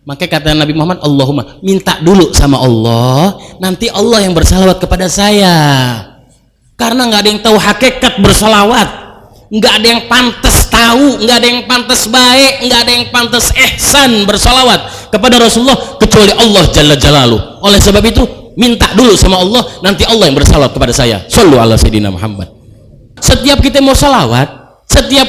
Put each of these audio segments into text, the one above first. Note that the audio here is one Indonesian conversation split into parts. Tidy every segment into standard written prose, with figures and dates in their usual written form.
Maka kata Nabi Muhammad, Allahumma, minta dulu sama Allah, nanti Allah yang bersalawat kepada saya. Karena nggak ada yang tahu hakikat bersalawat, nggak ada yang pantas tahu, nggak ada yang pantas baik, nggak ada yang pantas ihsan bersalawat kepada Rasulullah kecuali Allah Jalla Jalaluh. Oleh sebab itu minta dulu sama Allah, nanti Allah yang bersalawat kepada saya. Shallu ala Sayyidina Muhammad. Setiap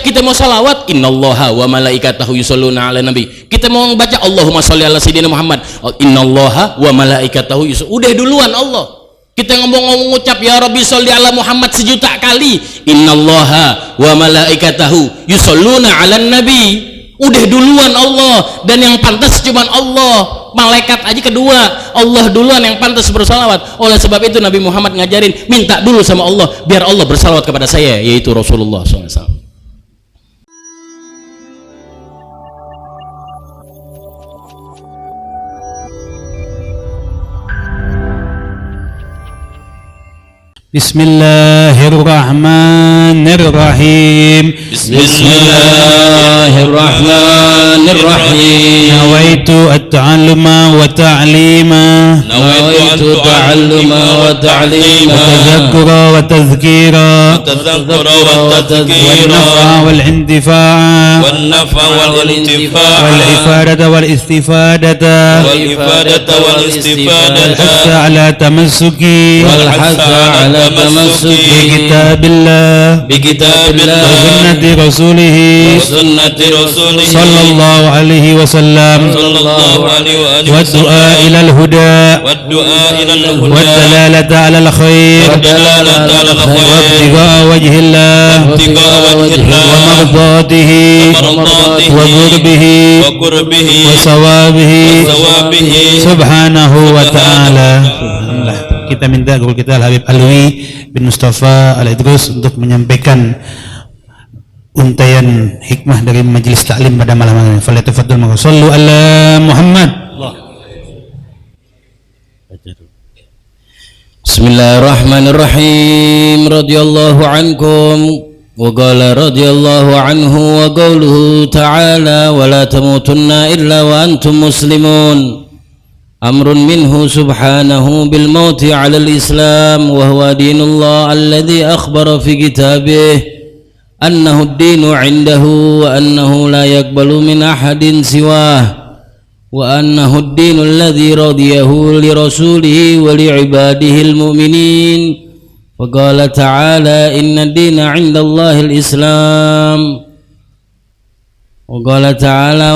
kita mau salawat, innallaha wa malaikatahu yusholluna ala nabi. Kita mau baca Allahumma sholli ala Sayyidina Muhammad, innallaha wa malaikatahu udah duluan Allah. Kita ngomong ucap ya Rabbi sholli ala Muhammad 1.000.000 kali, innallaha wa malaikatahu yusholluna ala nabi. Udah duluan Allah, dan yang pantas cuma Allah. Malaikat aja kedua, Allah duluan yang pantas bersalawat. Oleh sebab itu Nabi Muhammad ngajarin minta dulu sama Allah biar Allah bersalawat kepada saya, yaitu Rasulullah SAW. Bismillahirrahmanirrahim. Bismillahirrahmanirrahim. Nawaitu at-ta'alluma wa ta'lima. Nawaitu ta'alluma wa ta'lima. Tadhakkura wa tadhkira. Tadhakkura wa tadhkira. Wan-naf'a wal-intifa'a. Wan-naf'a wal-intifa'a. Wal-ifadata wal-istifadata. Wal-ifadata wal-istifadata. Wal-hassa ala tamassuki. Wal-hassa ala tamassuki bikitabillah wa sunnati rasulih sallallahu alaihi wasallam wa du'a ilal huda wa dalalata alal khair wa ibtigha'a wajhillah wa mardatihi wa qurbihi wa sawabihi subhanahu wa ta'ala. Kita minta guru kita Al-Habib Alwi bin Mustafa Al-Idrus untuk menyampaikan untaian hikmah dari majelis taklim pada malam ini. Falyatafaddal maka sallu ala Muhammad. Bismillahirrahmanirrahim. Radhiyallahu ankum wa qala radhiyallahu anhu wa qawluhu ta'ala wa la tamutunna illa wa antum muslimun. أمر منه سبحانه بالموت على الإسلام وهو دين الله الذي أخبر في كتابه أنه الدين عنده وأنه لا يقبل من أحد سواه وأنه الدين الذي رضيه لرسوله ولعباده المؤمنين وقال تعالى إن الدين عند الله الإسلام وقال تعالى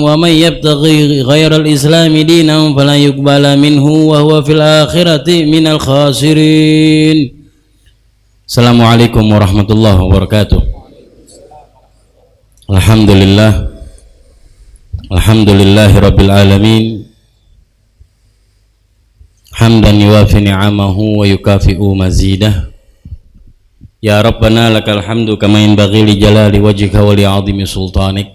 ومن يبتغي غير الإسلام دينا فلا يقبل منه وهو في الآخرة من الخاسرين. Assalamualaikum warahmatullahi wabarakatuh. Alhamdulillahi rabbil alamin, hamdan yuwafi ni'amahu wa yukafi'u mazidah. Ya Rabbana lakal hamdu kama yanbaghi li jalali wajhika wa li 'azimi sultanik.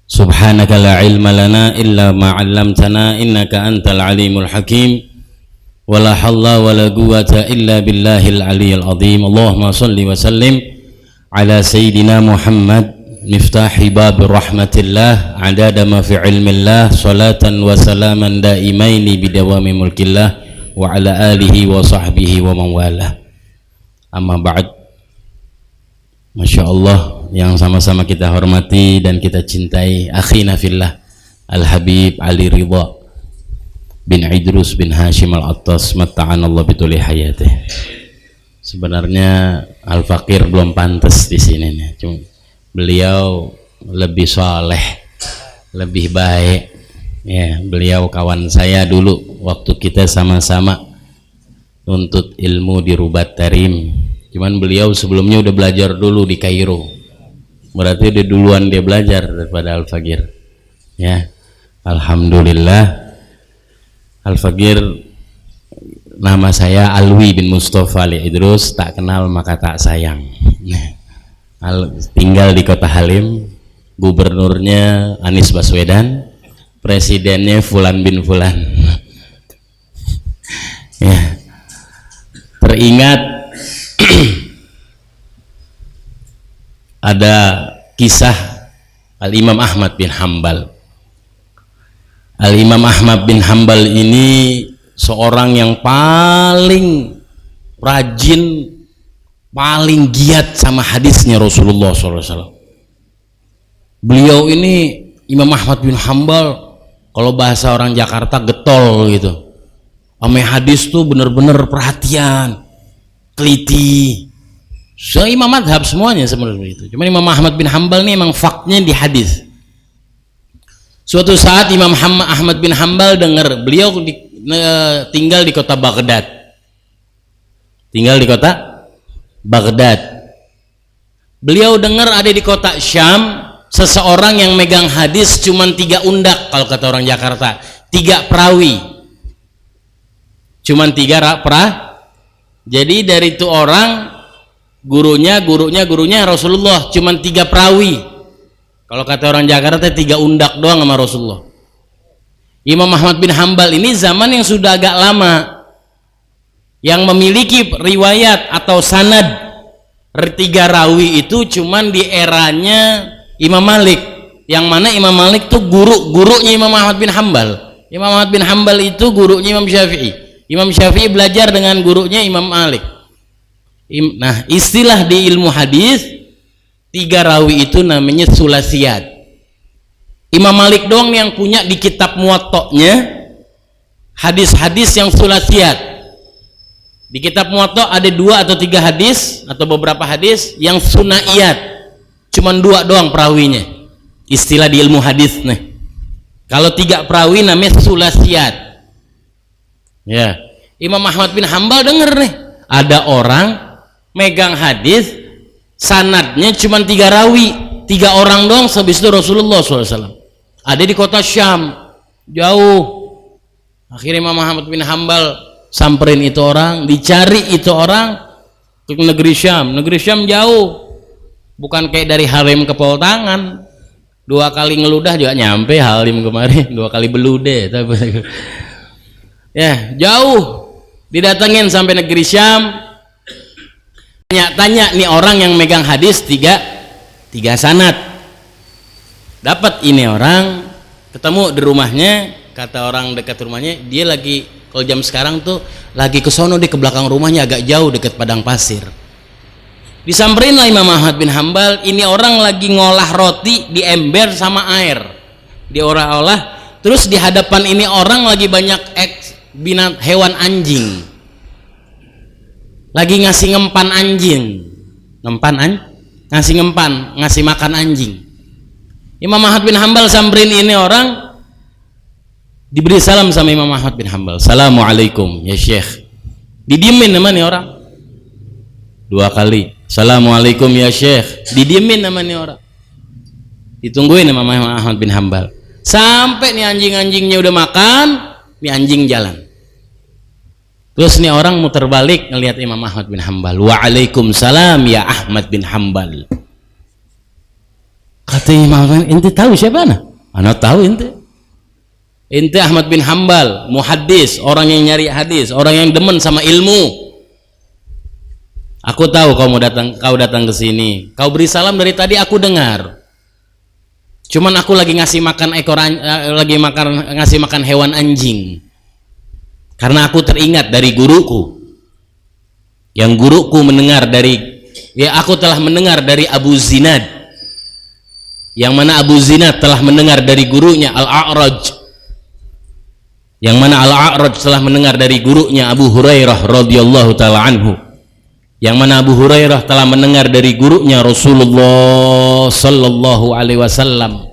Subhanaka la ilma lana illa ma 'allamtana innaka antal alimul hakim. Wa la hawla wa la quwwata illa billahil aliyyil azim. Allahumma shalli wa sallim ala sayyidina Muhammad miftahi babir rahmatillah adada ma fi ilmillah salatan wa salaman daimaini bidawami mulkillah wa ala alihi wa sahbihi wa man walah. Amma ba'd. Masya Allah, yang sama-sama kita hormati dan kita cintai akhina fillah Al-Habib Ali Ridha bin Idrus bin Hashim Al-Attas matta'anallah bituli hayatih. Sebenarnya Al-Fakir belum pantas di sini nih. Cuma beliau lebih soleh, lebih baik. Ya, beliau kawan saya dulu waktu kita sama-sama nuntut ilmu di Rubat Tarim. Cuman beliau sebelumnya udah belajar dulu di Kairo, berarti udah duluan dia belajar daripada Al-Fakir. Ya, alhamdulillah. Al-Fakir, nama saya Alwi bin Mustafa Al-Idrus, tak kenal maka tak sayang. Tinggal di Kota Halim, gubernurnya Anies Baswedan, presidennya Fulan bin Fulan. Ya, teringat ada kisah Al-Imam Ahmad bin Hambal. Al-Imam Ahmad bin Hambal ini seorang yang paling rajin, paling giat sama hadisnya Rasulullah SAW. Beliau ini Imam Ahmad bin Hambal, kalau bahasa orang Jakarta getol gitu. Ame hadis tuh bener-bener perhatian, teliti. So imam madhab semuanya sebenarnya itu. Cuma Imam Ahmad bin Hambal ini emang faktnya di hadis. Suatu saat Imam Ahmad bin Hambal dengar beliau tinggal di kota Baghdad. Tinggal di kota Baghdad. Beliau dengar ada di kota Syam seseorang yang megang hadis cuman 3 undak, kalau kata orang Jakarta 3 perawi, cuman 3 jadi dari itu orang gurunya Rasulullah cuman 3 perawi, kalau kata orang Jakarta 3 undak doang sama Rasulullah. Imam Ahmad bin Hambal ini zaman yang sudah agak lama, yang memiliki riwayat atau sanad 3 rawi itu cuman di eranya Imam Malik, yang mana Imam Malik tuh gurunya Imam Ahmad bin Hambal. Imam Ahmad bin Hambal itu gurunya Imam Syafi'i. Imam Syafi'i belajar dengan gurunya Imam Malik. Nah, istilah di ilmu hadis 3 rawi itu namanya sulasiyat. Imam Malik doang yang punya di kitab Muwatta'nya hadis-hadis yang sulasiyat. Di kitab Muwatta' ada 2 atau 3 hadis atau beberapa hadis yang sunaiyat. Cuman 2 doang perawinya, istilah di ilmu hadis nih. Kalau 3 perawi namanya sulasiyat. Ya, Imam Ahmad bin Hambal denger nih, ada orang megang hadis sanadnya cuman 3 rawi, 3 orang doang, habis itu Rasulullah SAW. Ada di kota Syam, jauh. Akhirnya Imam Ahmad bin Hambal samperin itu orang, dicari itu orang ke negeri Syam. Negeri Syam jauh. Bukan kayak dari Halim ke Poltangan, 2 kali ngeludah juga nyampe Halim kemarin, 2 kali belude. Ya, jauh. Didatengin sampai negeri Syam. Tanya nih orang yang megang hadis 3 sanad. Dapat ini orang, ketemu di rumahnya, kata orang dekat rumahnya, dia lagi, kalau jam sekarang tuh lagi ke sono, di ke belakang rumahnya agak jauh dekat padang pasir. Disamperin lah Imam Ahmad bin Hambal, ini orang lagi ngolah roti di ember sama air, diolah-olah, terus di hadapan ini orang lagi banyak hewan anjing, lagi ngasih ngempan anjing, ngasih makan anjing. Imam Ahmad bin Hambal samperin ini orang, diberi salam sama Imam Ahmad bin Hambal, Assalamualaikum ya Syekh. Didiemin nama nih orang 2 kali, Assalamualaikum ya Syekh, didiemin nama nih orang, ditungguin sama Imam Ahmad bin Hambal sampai nih anjing-anjingnya udah makan, nih anjing jalan. Terus nih orang muter balik ngelihat Imam Ahmad bin Hambal, Waalaikumsalam ya Ahmad bin Hambal. Kata Imam Ahmad, ente tahu siapa ana? Ana tahu ente Ahmad bin Hambal, muhaddis, orang yang nyari hadis, orang yang demen sama ilmu. Aku tahu kau datang ke sini. Kau beri salam dari tadi aku dengar. Cuman aku lagi ngasih makan ngasih makan hewan anjing. Karena aku teringat dari guruku. Yang guruku mendengar aku telah mendengar dari Abu Zinad. Yang mana Abu Zinad telah mendengar dari gurunya Al-A'raj. Yang mana Al-A'raj telah mendengar dari gurunya Abu Hurairah radhiyallahu taala anhu. Yang mana Abu Hurairah telah mendengar dari gurunya Rasulullah sallallahu alaihi wasallam,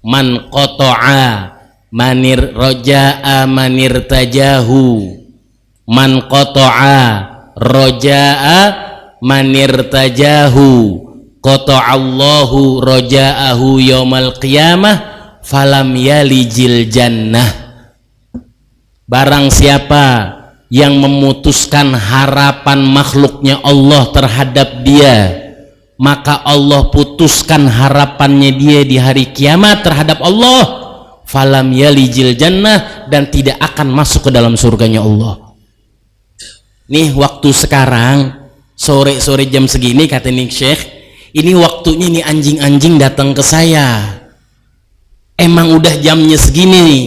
man qata'a manir roja'a manir tajahu, man qata'a roja'a manir tajahu, qata'allahu roja'ahu yaumal qiyamah falam yalijil jannah. Barang siapa yang memutuskan harapan makhluknya Allah terhadap dia, maka Allah putuskan harapannya dia di hari kiamat terhadap Allah, falam yalijil jannah, dan tidak akan masuk ke dalam surganya Allah. Nih waktu sekarang sore-sore jam segini, kata nih Syekh, ini waktunya nih anjing-anjing datang ke saya. Emang udah jamnya segini nih,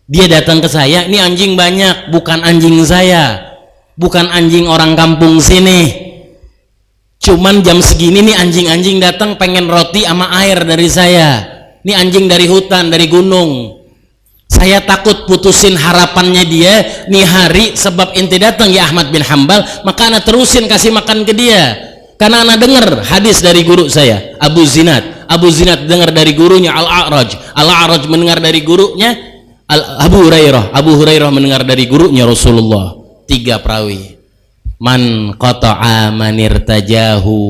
Dia datang ke saya, ini anjing banyak, bukan anjing saya, bukan anjing orang kampung sini. Cuman jam segini nih anjing-anjing datang pengen roti sama air dari saya. Ini anjing dari hutan, dari gunung. Saya takut putusin harapannya dia nih hari, sebab ente datang ya Ahmad bin Hambal, maka ana terusin kasih makan ke dia. Karena ana dengar hadis dari guru saya, Abu Zinad dengar dari gurunya Al-A'raj mendengar dari gurunya Abu Hurairah mendengar dari gurunya Rasulullah. 3 perawi. Man qata'a manirtajahu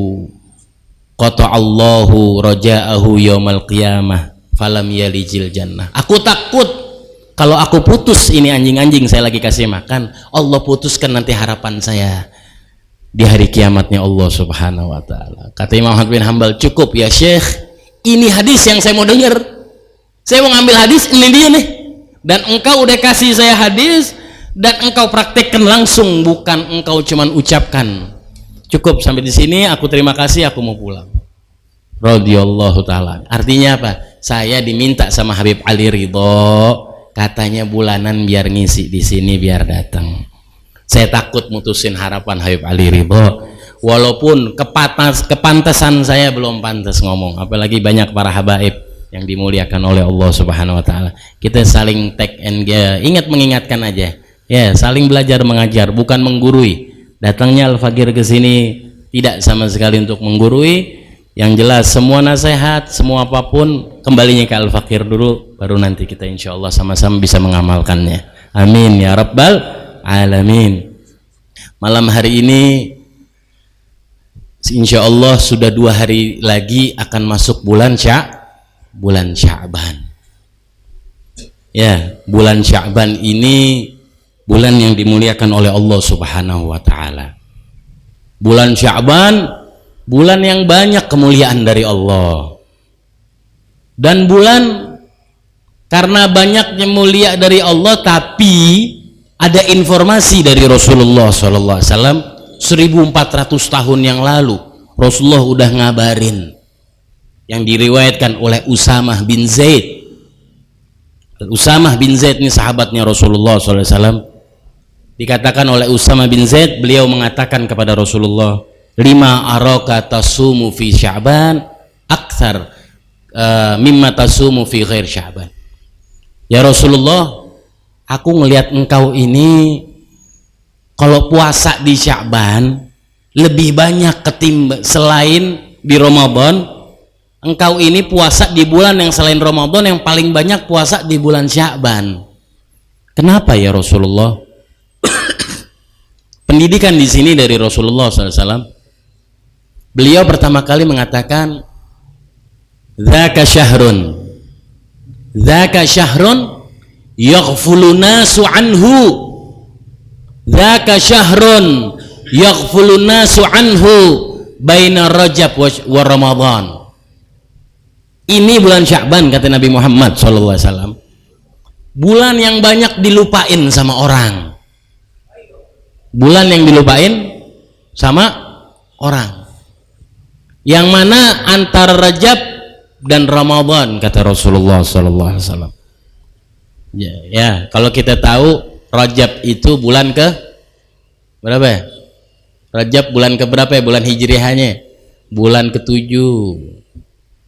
qata'allahu raja'ahu yaumal qiyamah falam yalijil jannah. Aku takut kalau aku putus ini anjing-anjing saya lagi kasih makan, Allah putuskan nanti harapan saya di hari kiamatnya Allah subhanahu wa ta'ala. Kata Imam Ahmad bin Hambal, cukup ya Syekh, ini hadis yang saya mau dengar, saya mau ngambil hadis, ini dia nih, dan engkau udah kasih saya hadis dan engkau praktekkan langsung, bukan engkau cuman ucapkan. Cukup sampai di sini, aku terima kasih, aku mau pulang. Radhiyallahu ta'ala. Artinya apa? Saya diminta sama Habib Ali Ridho, katanya bulanan biar ngisi di sini biar datang. Saya takut mutusin harapan Habib Ali Ridho, walaupun kepantasan saya belum pantas ngomong, apalagi banyak para habaib yang dimuliakan oleh Allah subhanahu wa ta'ala. Kita saling take and ingat mengingatkan aja ya, saling belajar mengajar, bukan menggurui. Datangnya Al-Fakir ke sini tidak sama sekali untuk menggurui. Yang jelas semua nasihat, semua apapun kembalinya ke Al-Fakir dulu, baru nanti kita insya Allah sama-sama bisa mengamalkannya. Amin ya Rabbal Alamin. Malam hari ini insya Allah sudah 2 hari lagi akan masuk bulan Sya'ban. Ya, bulan Sya'ban ini bulan yang dimuliakan oleh Allah subhanahu wa ta'ala. Bulan Sya'ban bulan yang banyak kemuliaan dari Allah, dan bulan karena banyaknya mulia dari Allah, tapi ada informasi dari Rasulullah SAW 1400 tahun yang lalu. Rasulullah udah ngabarin, yang diriwayatkan oleh Usamah bin Zaid. Usamah bin Zaid ini sahabatnya Rasulullah SAW. Dikatakan oleh Usamah bin Zaid, beliau mengatakan kepada Rasulullah, lima araka tasumu fi Sya'ban akthar mimma tasumu fi ghair Sya'ban. Ya Rasulullah, aku ngelihat engkau ini kalau puasa di Sya'ban lebih banyak ketimbang selain di Ramadan. Engkau ini puasa di bulan yang selain Ramadan yang paling banyak puasa di bulan Sya'ban. Kenapa ya Rasulullah? Pendidikan di sini dari Rasulullah SAW. Beliau pertama kali mengatakan, dzaka syahrun yaghfulu nasu anhu, dzaka syahrun yaghfulu nasu anhu baina Rajab wa Ramadan. Ini bulan Sya'ban, kata Nabi Muhammad SAW, bulan yang banyak dilupain sama orang, bulan yang dilupain sama orang, yang mana antara Rajab dan Ramadan, kata Rasulullah SAW. Ya, kalau kita tahu Rajab itu bulan ke berapa ya? Rajab bulan ke berapa ya? Bulan Hijriahnya bulan ke-7,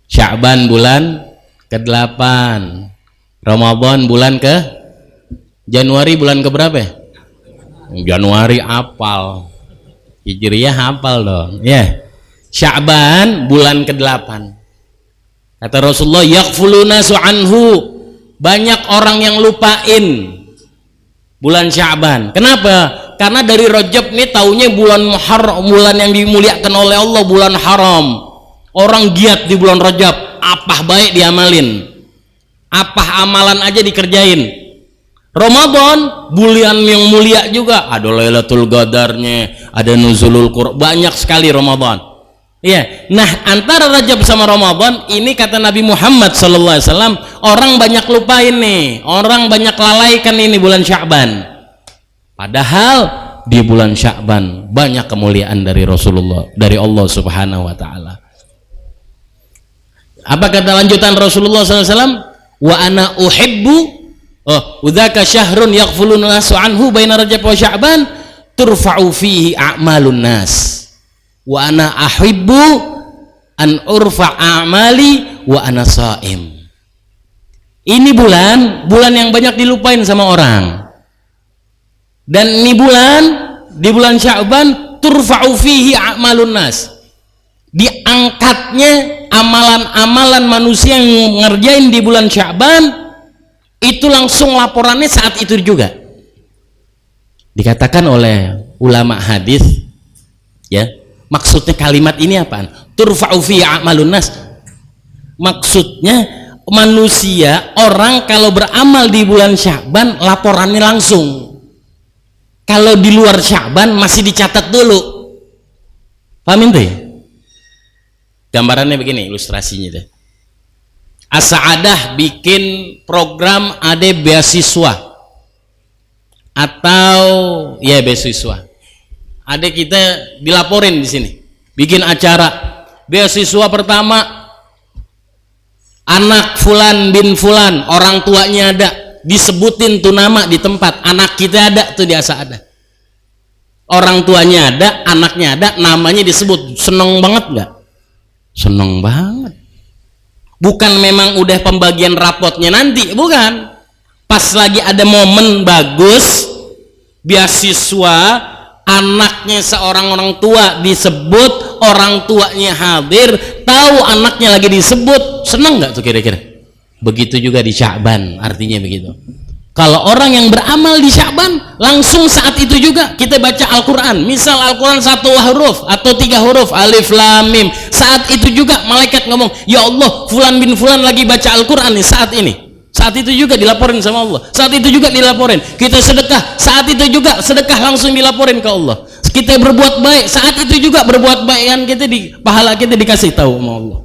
Sya'ban bulan ke-8, Ramadan bulan ke Januari bulan ke berapa ya? Januari apal, Hijriah hafal dong ya. Sya'ban bulan ke-8, kata Rasulullah, yaghfuluna su'anhu, banyak orang yang lupain bulan Sya'ban. Kenapa? Karena dari Rajab nih taunya bulan Muharram, bulan yang dimuliakan oleh Allah, bulan haram. Orang giat di bulan Rajab, apa baik diamalin, apa amalan aja dikerjain. Ramadan bulan yang mulia juga, ada Lailatul Qadarnya, ada Nuzulul Quran, banyak sekali Ramadan. Ya, nah antara Rajab sama Ramadan ini, kata Nabi Muhammad SAW, orang banyak lupain nih, orang banyak lalaikan ini bulan Sya'ban. Padahal di bulan Sya'ban banyak kemuliaan dari Rasulullah, dari Allah Subhanahu wa ta'ala. Apa kata lanjutan Rasulullah SAW? Wa ana uhibbu udzaka syahrun yaghfulun nasu anhu baina Rajab wa Sya'ban turfa'u fihi a'malun nas wa ana ahibbu an urfa a'mali wa ana sha'im. Ini bulan yang banyak dilupain sama orang. Dan ini di bulan Sya'ban turfa'u fihi a'malun nas. Diangkatnya amalan-amalan manusia yang ngerjain di bulan Sya'ban itu langsung laporannya saat itu juga. Dikatakan oleh ulama hadis, ya, maksudnya kalimat ini apaan? Turfa'u fihi a'malun nas. Maksudnya manusia, orang kalau beramal di bulan Sya'ban laporannya langsung. Kalau di luar Sya'ban masih dicatat dulu. Paham itu ya? Gambarannya begini, ilustrasinya deh. As-Sa'adah bikin program ada beasiswa atau ya beasiswa. Ada kita dilaporin di sini, bikin acara beasiswa pertama. Anak fulan bin fulan, orang tuanya ada, disebutin tuh nama di tempat. Anak kita ada tuh biasa ada. Orang tuanya ada, anaknya ada, namanya disebut. Seneng banget nggak? Seneng banget. Bukan memang udah pembagian rapotnya nanti, bukan. Pas lagi ada momen bagus, beasiswa, anaknya seorang orang tua disebut, orang tuanya hadir, tahu anaknya lagi disebut, seneng nggak tuh kira-kira? Begitu juga di Sya'ban, artinya begitu. Kalau orang yang beramal di Sya'ban, langsung saat itu juga kita baca Al-Quran. Misal Al-Quran 1 huruf atau 3 huruf, alif lam mim. Saat itu juga malaikat ngomong, ya Allah, fulan bin fulan lagi baca Al-Quran nih saat ini. Saat itu juga dilaporin sama Allah. Saat itu juga dilaporin. Kita sedekah, saat itu juga sedekah langsung dilaporin ke Allah. Kita berbuat baik, saat itu juga berbuat baik yang kita pahala kita dikasih tahu sama Allah.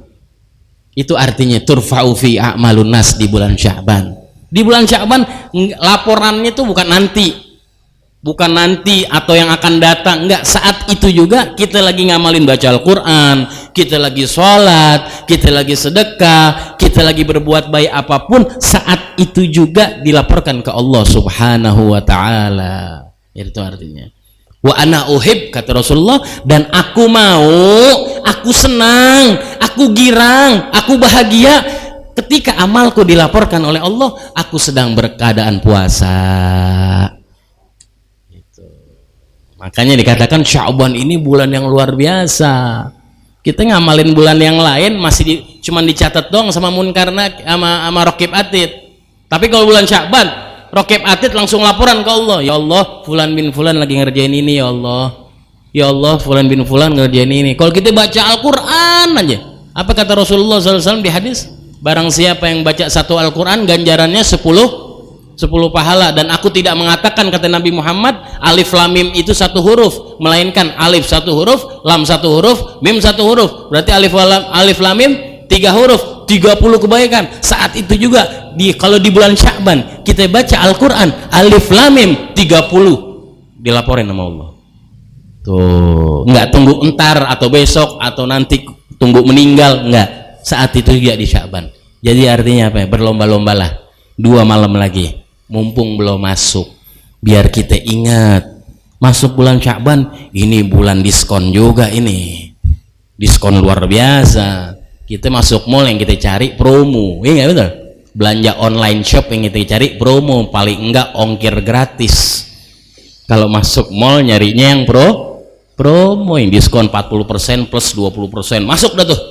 Itu artinya turfa'u fi a'malun nas di bulan Sya'ban. Di bulan Sya'ban laporannya itu bukan nanti atau yang akan datang, enggak, saat itu juga kita lagi ngamalin baca Al-Quran, kita lagi sholat, kita lagi sedekah, kita lagi berbuat baik apapun, saat itu juga dilaporkan ke Allah subhanahu wa ta'ala. Itu artinya wa ana uhib, kata Rasulullah, dan aku mau, aku senang, aku girang, aku bahagia ketika amalku dilaporkan oleh Allah, aku sedang berkeadaan puasa. Gitu. Makanya dikatakan Sya'ban ini bulan yang luar biasa. Kita ngamalin bulan yang lain masih cuman dicatat doang sama munkarna sama Raqib Atid. Tapi kalau bulan Sya'ban, Raqib Atid langsung laporan ke Allah, ya Allah, fulan bin fulan lagi ngerjain ini, ya Allah. Ya Allah, fulan bin fulan ngerjain ini. Kalau kita baca Al-Qur'an aja, apa kata Rasulullah SAW di hadis? Barang siapa yang baca satu Al-Quran, ganjarannya 10 pahala. Dan aku tidak mengatakan, kata Nabi Muhammad, alif lam mim itu 1 huruf, melainkan alif 1 huruf, lam 1 huruf, mim 1 huruf. Berarti alif lam mim 3 huruf, 30 kebaikan. Saat itu juga kalau di bulan Sya'ban kita baca Al-Quran, alif lam mim 30 dilaporin sama Allah. Tuh, nggak tunggu entar atau besok atau nanti tunggu meninggal, enggak. Saat itu juga di Sya'ban. Jadi artinya apa ya? Berlomba-lombalah 2 malam lagi, mumpung belum masuk, biar kita ingat masuk bulan Sya'ban, ini bulan diskon juga, ini diskon luar biasa. Kita masuk mall yang kita cari promo, iya nggak betul? Belanja online shop yang kita cari promo, paling enggak ongkir gratis. Kalau masuk mall nyarinya yang promo yang diskon 40% plus 20%, masuk dah tuh.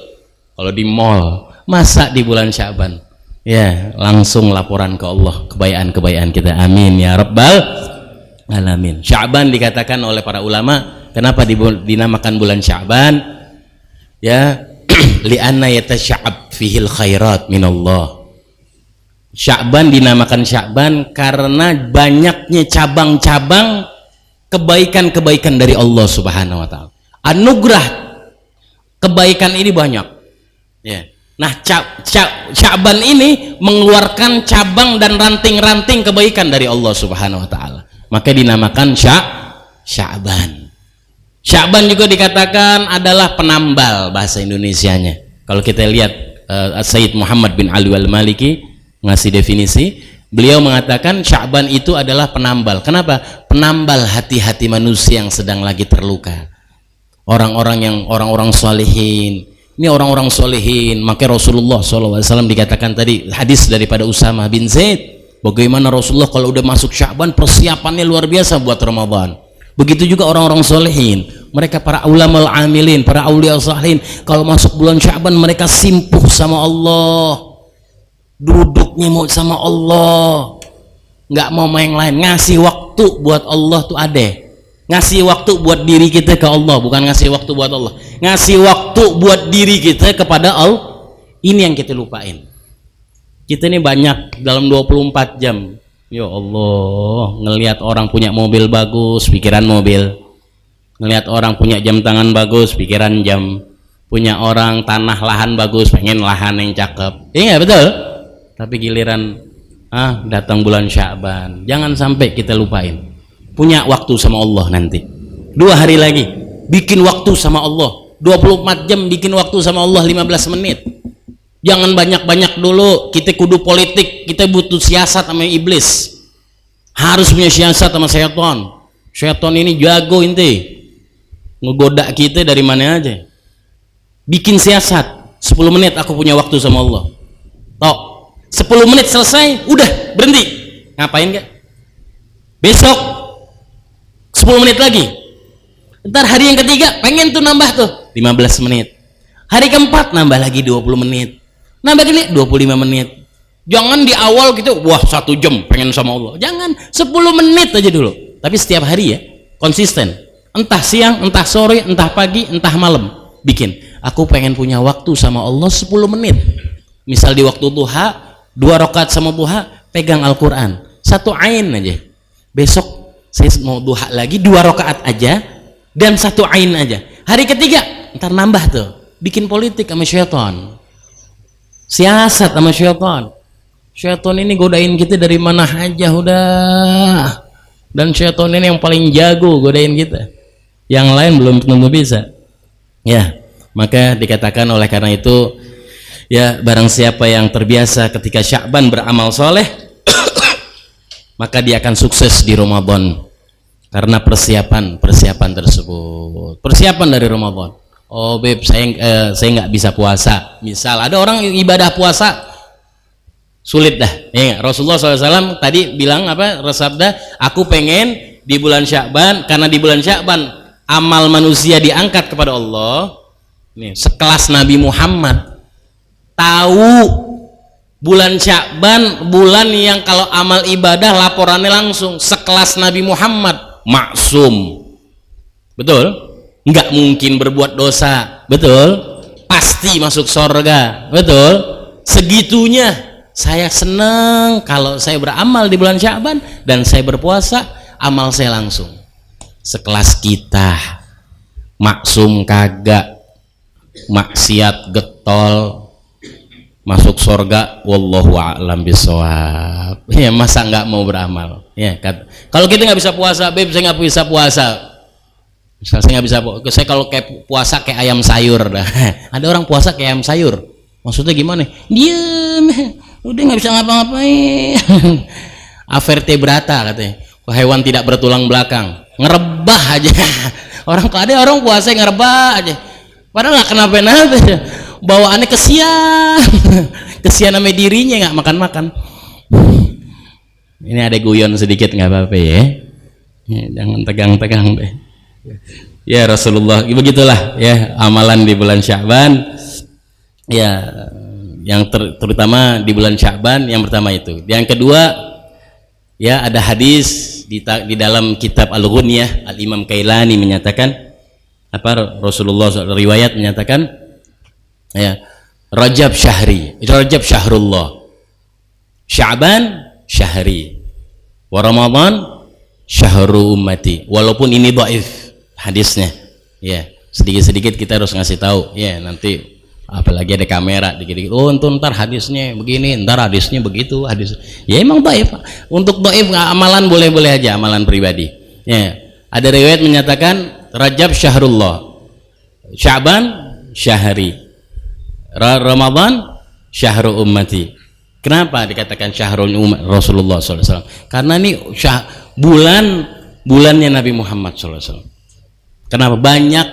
Kalau di mall, masa di bulan Sya'ban, ya langsung laporan ke Allah kebaikan-kebaikan kita. Amin ya rabbal alamin. Sya'ban dikatakan oleh para ulama, kenapa dinamakan bulan Sya'ban? Ya, li'anna yatasya'ab fihil khairat minallah. Sya'ban dinamakan Sya'ban karena banyaknya cabang-cabang kebaikan-kebaikan dari Allah Subhanahu wa taala. Anugerah kebaikan ini banyak. Ya. Nah, Sya'ban ini mengeluarkan cabang dan ranting-ranting kebaikan dari Allah Subhanahu wa taala. Maka dinamakan Sya'ban. Sya'ban juga dikatakan adalah penambal bahasa Indonesianya. Kalau kita lihat Sayyid Muhammad bin Ali al-Maliki ngasih definisi, Beliau mengatakan Sya'ban itu adalah penambal. Kenapa? Penambal hati-hati manusia yang sedang lagi terluka. Orang-orang solehin. Ini orang-orang solehin. Maka Rasulullah SAW dikatakan tadi, hadis daripada Usamah bin Zaid, bagaimana Rasulullah kalau udah masuk Sya'ban persiapannya luar biasa buat Ramadan. Begitu juga orang-orang solehin. Mereka para ulama al-amilin, para aulia salihin, kalau masuk bulan Sya'ban mereka simpuh sama Allah. Duduknya mau sama Allah, nggak mau main lain, ngasih waktu buat Allah tuh ada, ngasih waktu buat diri kita ke Allah, bukan ngasih waktu buat Allah, ngasih waktu buat diri kita kepada Allah. Ini yang kita lupain. Kita ini banyak dalam 24 jam, ya Allah, ngelihat orang punya mobil bagus, pikiran mobil, ngelihat orang punya jam tangan bagus, pikiran jam, punya orang tanah lahan bagus, pengen lahan yang cakep, iya betul. Tapi giliran datang bulan Sya'ban, jangan sampai kita lupain punya waktu sama Allah. Nanti 2 hari lagi bikin waktu sama Allah, 24 jam bikin waktu sama Allah 15 menit. Jangan banyak-banyak dulu. Kita kudu politik, kita butuh siasat sama iblis, harus punya siasat sama syaitan. Syaitan ini jago inti ngegoda kita dari mana aja. Bikin siasat 10 menit aku punya waktu sama Allah, tok 10 menit selesai, udah berhenti. Ngapain gak? Besok 10 menit lagi. Ntar hari yang ketiga pengen tuh nambah tuh 15 menit. Hari keempat nambah lagi 20 menit. Nambah gini 25 menit. Jangan di awal gitu, wah 1 jam pengen sama Allah. Jangan, 10 menit aja dulu. Tapi setiap hari ya, konsisten. Entah siang, entah sore, entah pagi, entah malam. Bikin, aku pengen punya waktu sama Allah 10 menit. Misal di waktu duha, 2 rakaat sama duha, pegang Al-Quran 1 ain aja. Besok saya mau duha lagi 2 rakaat aja dan 1 ain aja. Hari ketiga ntar nambah tuh, bikin politik sama syaitan, siasat sama syaitan. Syaitan ini godain kita dari mana aja udah, dan syaitan ini yang paling jago godain kita, yang lain belum tentu bisa ya. Maka dikatakan oleh karena itu ya, barang siapa yang terbiasa ketika Sya'ban beramal soleh maka dia akan sukses di Ramadan karena persiapan tersebut, persiapan dari Ramadan. Oh beb, saya nggak bisa puasa. Misal ada orang ibadah puasa sulit dah ya. Rasulullah SAW tadi bilang apa, bersabda, aku pengen di bulan Sya'ban, karena di bulan Sya'ban amal manusia diangkat kepada Allah. Nih, sekelas Nabi Muhammad tahu bulan Sya'ban bulan yang kalau amal ibadah laporannya langsung. Sekelas Nabi Muhammad, maksum, betul, nggak mungkin berbuat dosa, betul, pasti masuk surga, betul. Segitunya saya senang kalau saya beramal di bulan Sya'ban dan saya berpuasa, amal saya langsung. Sekelas kita maksum kagak, maksiat getol, masuk surga wallahu a'lam bishawab. Ya, masa nggak mau beramal ya. Kalau kita nggak bisa puasa, beb saya nggak bisa puasa, misal saya nggak bisa, saya kalau kayak puasa kayak ayam sayur dah. Ada orang puasa kayak ayam sayur, maksudnya gimana? Diem, udah nggak bisa ngapa-ngapain. Avertebrata katanya, hewan tidak bertulang belakang, ngerebah aja. Ada orang puasa ngerebah aja, padahal nggak kenapa-napa, bawaannya kesian. Kesian sama dirinya, nggak makan-makan. Ini ada guyon sedikit, nggak apa-apa ya. Jangan tegang-tegang deh. Ya Rasulullah, begitulah ya amalan di bulan Sya'ban. Ya, yang terutama di bulan Sya'ban yang pertama itu. Yang kedua, ya ada hadis di dalam kitab Al-Ghunyah, Al-Imam Kailani menyatakan apa, Rasulullah riwayat menyatakan ya, Rajab syahri, Rajab syahrullah, Sya'ban syahri, wa Ramadan syahru ummati. Walaupun ini dhaif hadisnya ya, sedikit-sedikit kita harus ngasih tahu ya, nanti apalagi ada kamera dikit-dikit, oh ntar hadisnya begini, ntar hadisnya begitu, hadis ya emang dhaif. Untuk dhaif amalan boleh-boleh aja, amalan pribadi ya. Ada riwayat menyatakan Rajab syahrullah, Sya'ban syahri, Ramadan syahru ummati. Kenapa dikatakan syahrul Rasulullah SAW? Karena ini bulannya Nabi Muhammad SAW. Kenapa? Banyak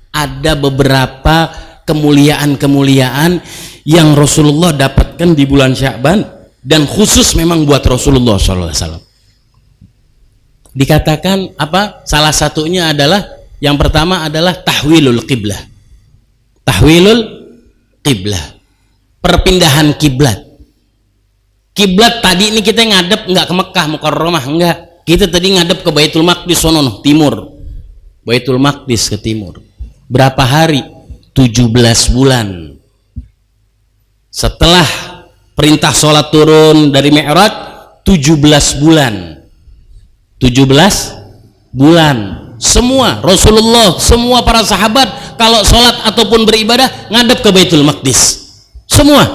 ada beberapa kemuliaan-kemuliaan yang Rasulullah dapatkan di bulan Sya'ban dan khusus memang buat Rasulullah SAW. Dikatakan apa? Salah satunya adalah, yang pertama adalah tahwilul qiblah. Tahwilul qiblah, perpindahan kiblat. Kiblat tadi ini kita ngadep nggak ke Mekah Mukarramah, enggak. Kita tadi ngadep ke Baitul Maqdis sono timur. Baitul Maqdis ke timur. Berapa hari? 17 bulan. Setelah perintah sholat turun dari Mi'raj, 17 bulan. 17 bulan. Semua Rasulullah, semua para sahabat kalau sholat ataupun beribadah ngadep ke Baitul Maqdis. Semua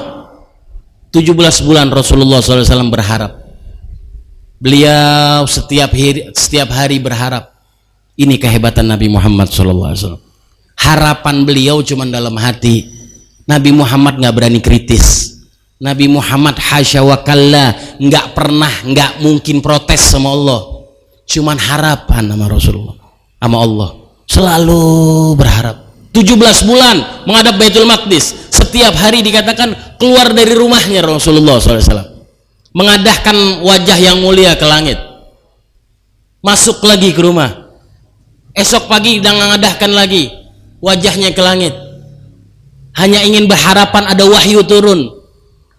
17 bulan Rasulullah SAW berharap. Beliau setiap hari berharap. Ini kehebatan Nabi Muhammad SAW. Harapan beliau cuma dalam hati. Nabi Muhammad nggak berani kritis. Nabi Muhammad hasya wa kalla, nggak pernah, nggak mungkin protes sama Allah. Cuman harapan sama Rasulullah, sama Allah. Selalu berharap. 17 bulan menghadap Baitul Maqdis. Setiap hari dikatakan keluar dari rumahnya Rasulullah SAW, mengadahkan wajah yang mulia ke langit, masuk lagi ke rumah, esok pagi dan mengadahkan lagi wajahnya ke langit, hanya ingin berharapan ada wahyu turun,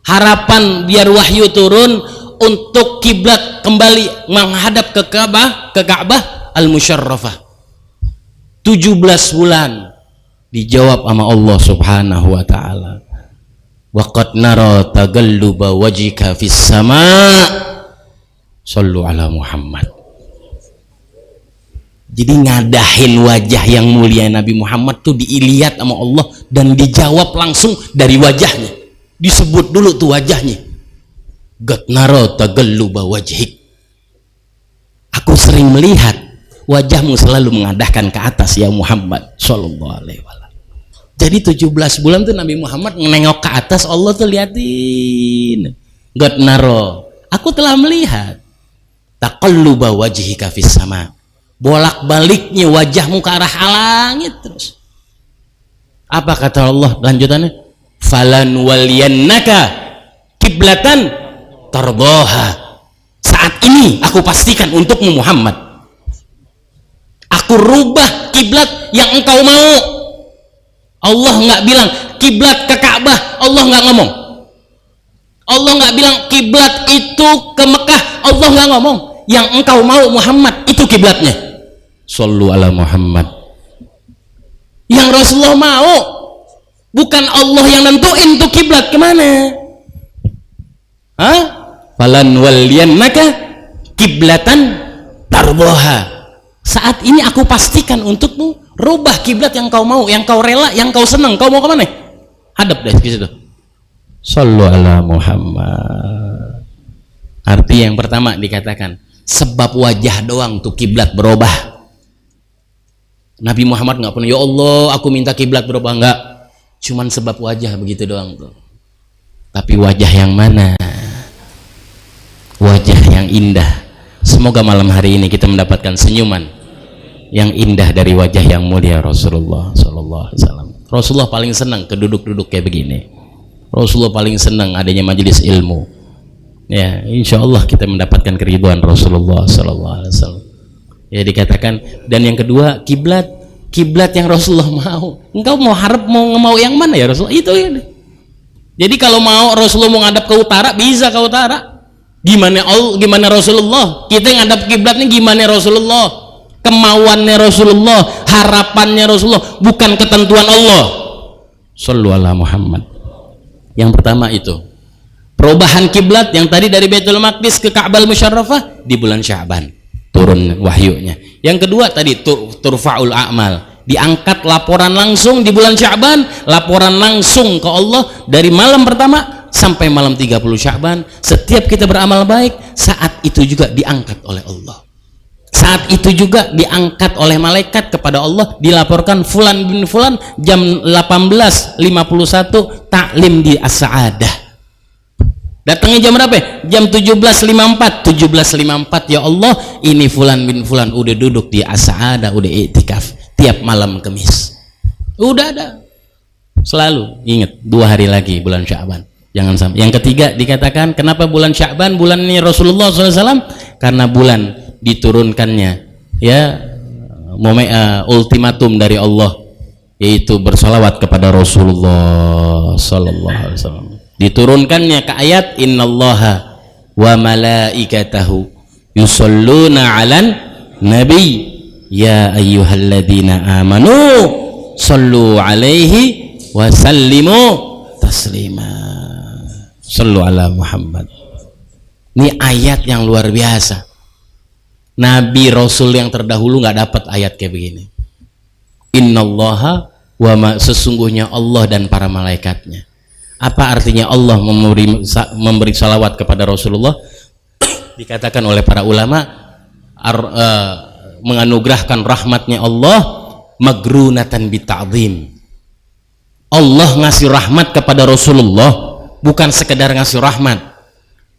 harapan biar wahyu turun untuk kiblat kembali menghadap ke Ka'bah al-Musyarrafah. 17 bulan dijawab sama Allah Subhanahu wa taala. Wa qad nara tagalluba wajhika fis sama'. Shallu ala Muhammad. Jadi ngadahin wajah yang mulia Nabi Muhammad tuh dilihat sama Allah dan dijawab langsung dari wajahnya. Disebut dulu tuh wajahnya. Qad nara tagalluba wajhik. Aku sering melihat wajahmu selalu mengadahkan ke atas ya Muhammad sallallahu alaihi wasallam. Jadi 17 bulan tuh Nabi Muhammad nengok ke atas, Allah tuh liatin. Qad nara, aku telah melihat taqalluba wajhika fis sama. Bolak-baliknya wajahmu ke arah langit terus. Apa kata Allah lanjutannya? Falan waliyannaka kiblatan tardaha. Saat ini aku pastikan untukmu Muhammad, aku rubah kiblat yang engkau mau. Allah nggak bilang kiblat ke Ka'bah, Allah nggak ngomong. Allah nggak bilang kiblat itu ke Mekah, Allah nggak ngomong. Yang engkau mau Muhammad itu kiblatnya. Shallu ala Muhammad. Yang Rasulullah mau, bukan Allah yang nentuin tuh kiblat kemana. Hah? Falan waliyannaka kiblatan tarboha. Saat ini aku pastikan untukmu rubah kiblat yang kau mau, yang kau rela, yang kau senang. Kau mau kemana? Hadap deh ke situ. Shallu ala Muhammad. Arti yang pertama dikatakan sebab wajah doang tuh kiblat berubah. Nabi Muhammad nggak pernah ya Allah aku minta kiblat berubah, enggak. Cuman sebab wajah begitu doang tuh. Tapi wajah yang mana? Wajah yang indah. Semoga malam hari ini kita mendapatkan senyuman yang indah dari wajah yang mulia Rasulullah sallallahu alaihi wasallam. Rasulullah paling senang ke duduk-duduk kayak begini. Rasulullah paling senang adanya majelis ilmu. Ya, insya Allah kita mendapatkan keridhaan Rasulullah sallallahu alaihi wasallam. Ya dikatakan, dan yang kedua kiblat yang Rasulullah mau. Engkau mau yang mana ya Rasulullah? Itu ya. Jadi kalau mau Rasulullah mau ngadap ke utara, bisa ke utara. Gimana Rasulullah? Kita ngadap kiblatnya gimana Rasulullah? Kemauannya Rasulullah, harapannya Rasulullah, bukan ketentuan Allah. Shallu ala Muhammad. Yang pertama itu perubahan kiblat yang tadi dari Baitul Maqdis ke Ka'bah Musyarrafah di bulan Sya'ban turun wahyunya. Yang kedua tadi turfa'ul a'mal, diangkat laporan langsung di bulan Sya'ban, laporan langsung ke Allah dari malam pertama sampai malam 30 Sya'ban. Setiap kita beramal baik, saat itu juga diangkat oleh Allah. Saat itu juga diangkat oleh malaikat kepada Allah, dilaporkan fulan bin fulan jam 18.51 taklim di as-sa'adah. Datangnya jam berapa? Jam 17.54. 17.54, ya Allah, ini fulan bin fulan udah duduk di As-Sa'adah, udah iktikaf tiap malam Kamis. Udah ada. Selalu ingat 2 hari lagi bulan Sya'ban. Jangan sampai. Yang ketiga dikatakan kenapa bulan Sya'ban bulannya Rasulullah SAW? Karena bulan diturunkannya ya ultimatum dari Allah, yaitu bersolawat kepada Rasulullah sallallahu alaihi wasallam. Diturunkannya ke ayat innallaha wa malaikatahu yusholluna 'alan nabi ya ayyuhalladzina amanu shallu 'alaihi wa sallimu taslima. Shallu ala Muhammad. Ini ayat yang luar biasa. Nabi Rasul yang terdahulu nggak dapat ayat kayak begini. Innallaha sesungguhnya Allah dan para malaikatnya. Apa artinya Allah memberi salawat kepada Rasulullah? Dikatakan oleh para ulama menganugerahkan rahmatnya Allah magrunatan bita'zim. Allah ngasih rahmat kepada Rasulullah bukan sekedar ngasih rahmat.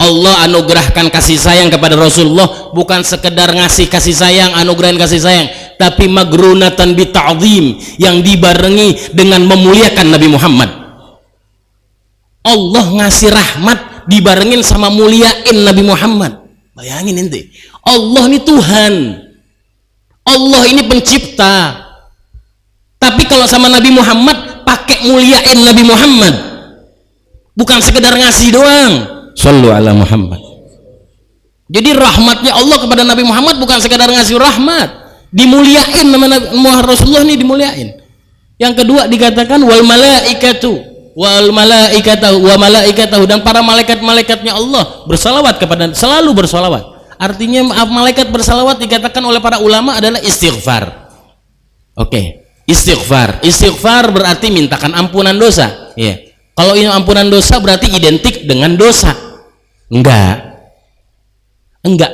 Allah anugerahkan kasih sayang kepada Rasulullah bukan sekedar ngasih kasih sayang, anugerahin kasih sayang, tapi magrunatan bita'zim, yang dibarengi dengan memuliakan Nabi Muhammad. Allah ngasih rahmat dibarengin sama muliain Nabi Muhammad. Bayangin ente, Allah ini Tuhan, Allah ini pencipta, tapi kalau sama Nabi Muhammad pakai muliain Nabi Muhammad, bukan sekedar ngasih doang. Shallu ala Muhammad. Jadi rahmatnya Allah kepada Nabi Muhammad bukan sekadar ngasih rahmat, dimuliain nama Rasulullah ini, dimuliain. Yang kedua dikatakan wal malaikatu wa malaikatahu, dan para malaikat-malaikatnya Allah bersalawat kepada, selalu bersalawat. Artinya malaikat bersalawat dikatakan oleh para ulama adalah istighfar. Oke, istighfar berarti mintakan ampunan dosa. Iya. Kalau ini ampunan dosa berarti identik dengan dosa. Enggak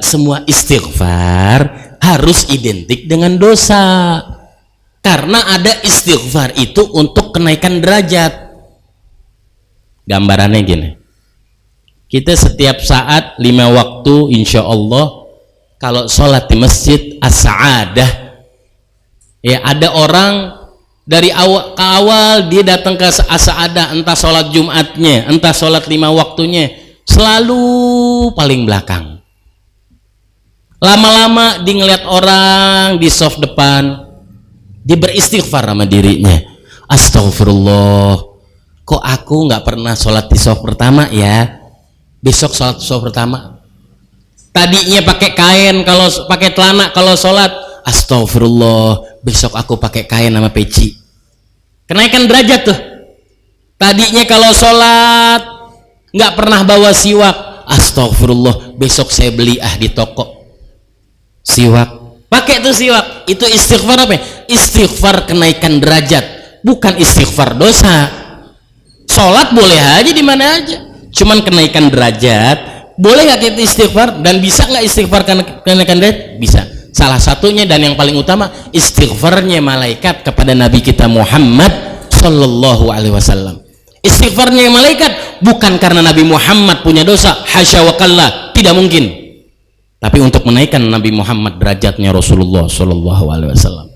semua istighfar harus identik dengan dosa. Karena ada istighfar itu untuk kenaikan derajat. Gambarannya gini, kita setiap saat 5 waktu insya Allah kalau sholat di masjid As-Sa'adah, ya ada orang dari awal dia datang ke As-Sa'adah, entah sholat Jumatnya, entah sholat 5 waktunya, selalu paling belakang. Lama-lama dia ngeliat orang di soft depan, dia beristighfar sama dirinya, astagfirullah, kok aku nggak pernah sholat di soft pertama ya, besok sholat soft pertama. Tadinya pakai kain, kalau pakai celana kalau sholat, astagfirullah, besok aku pakai kain sama peci. Kenaikan derajat tuh. Tadinya kalau sholat nggak pernah bawa siwak, astagfirullah, besok saya beli di toko siwak, pakai tuh siwak. Itu istighfar apa? Istighfar kenaikan derajat, bukan istighfar dosa. Sholat boleh aja di mana aja, cuman kenaikan derajat. Boleh nggak kita istighfar, dan bisa nggak istighfar kenaikan derajat? Bisa. Salah satunya dan yang paling utama istighfarnya malaikat kepada Nabi kita Muhammad sallallahu alaihi wasallam. Istighfarnya malaikat bukan karena Nabi Muhammad punya dosa, hasya wa kalla, tidak mungkin, tapi untuk menaikkan Nabi Muhammad derajatnya Rasulullah sallallahu alaihi wasallam.